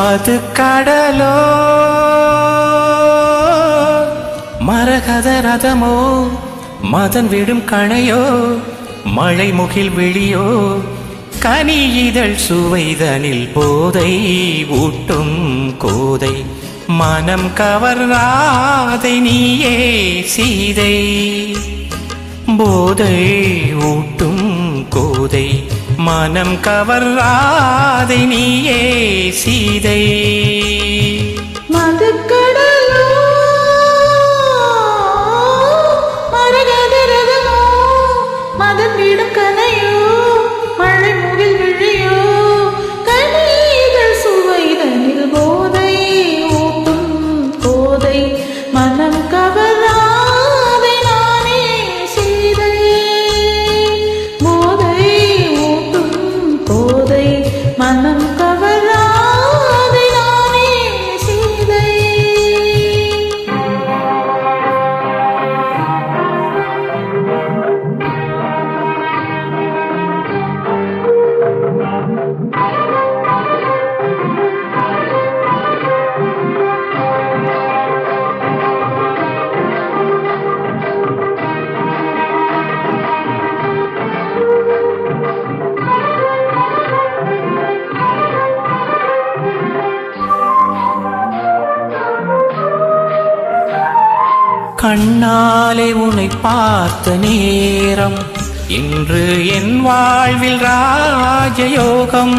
மது கடலோ மரகத ரதமோ மதன் விடும் கணையோ மழை முகில் விழியோ கனி இதழ் சுவைதனில் போதை ஊட்டும் கோதை மனம் கவராதை நீயே சீதை போதை ஊட்டும் கோதை மனம் கவராதை நீயே சீதை மதுக்கடலோ மரகத ரதமோ மதன் விடும் கணையோ மழை முகில் விழியோ கனி இதழ் சுவைதனில் போதை ஊட்டும் கோதை மனம் கவராதை நானே சீதை போதை ஊட்டும் கோதை மனம் கவராதை நானே சீதை கண்ணாலே உன்னை பார்த்த நேரம் இன்று என் வாழ்வில் ராஜயோகம்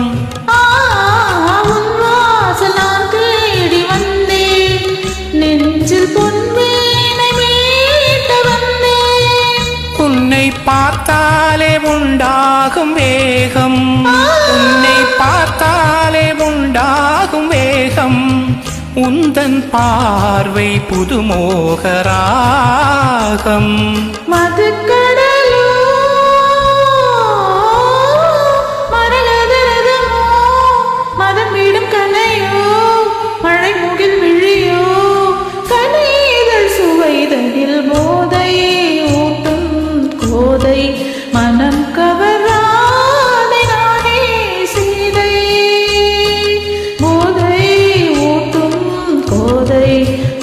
உன் வாசல் நான் தேடி வந்தேன் நெஞ்சில் பொன்வீணை மீட்ட வந்தேன் உன்னை பார்த்தாலே உண்டாகும் வேகம் உன்னை பார்த்தாலே உண்டாகும் வேகம் உந்தன் பார்வை புதுமோகராகம் மதுக்கடலோ மரகத ரதமோ மதன் விடும் கணையோ மழை முகில் விழியோ கனி இதழ் சுவைதனில் போதை ஊட்டும் கோதை மனம் கவராதை நானே சீதை போதை ஊட்டும் கோதை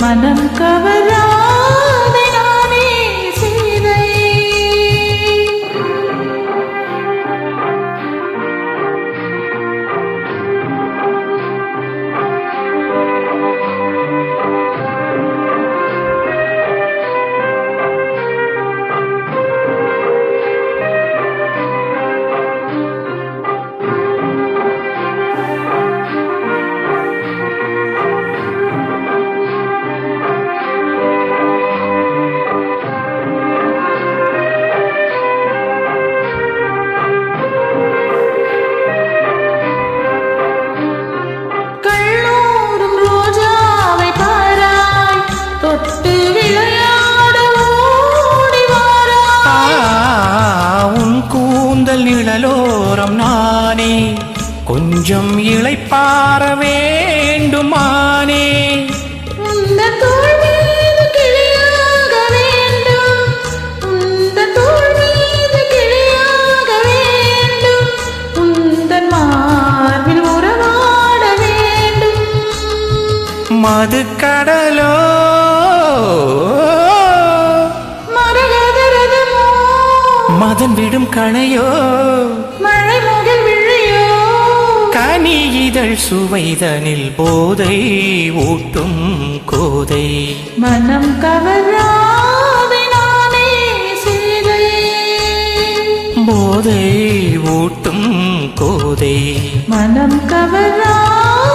மனம் கவராதை நானே சீதை கள்ளூரும் ரோஜாவை பாராய் தொட்டு விளையாட ஓடி வாராய் உன் கூந்தல் நிழலோரம் நானே கொஞ்சம் இளைப்பாற வேண்டுமானே உந்தன் தோள் மீது கிளியாக வேண்டும் உந்தன் தோள் மீது கிளியாக வேண்டும் உந்தன் மார்பில் உறவாட வேண்டும் மது கடலோ மரகத ரதமோ மதன் விடும் கணையோ மழை முகில் விழியோ கனி இதழ் சுவைதனில் போதை ஊட்டும் கோதை மனம் கவராதை நானே சீதை போதை ஊட்டும் கோதை மனம் கவராதை